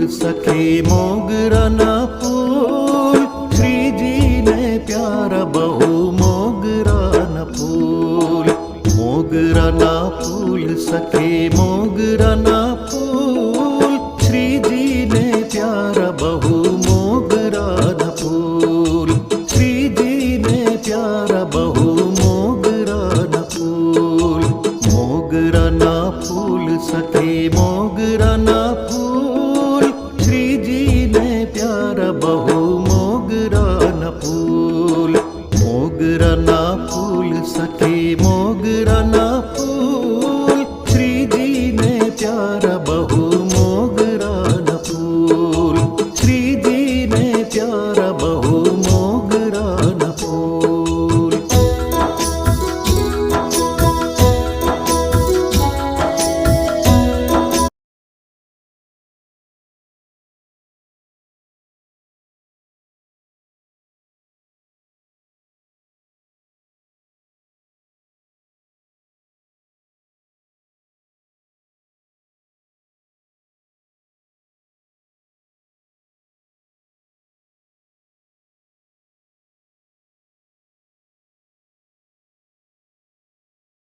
सखे मोगरा ना फूल, श्री जी ने प्यारा बहु मोगरा न फूल। मोगरा ना फूल सखे मोगरा ना फूल, श्री जी ने प्यारा बहु मोगरा न फूल। श्री जी ने प्यारा बहु मोगरा न फूल। मोगरा ना फूल सखे मोगरा ना फूल, श्री जी ने प्यारा बहु मोगरा न फूल। मोगरा ना फूल सखे मोगरा ना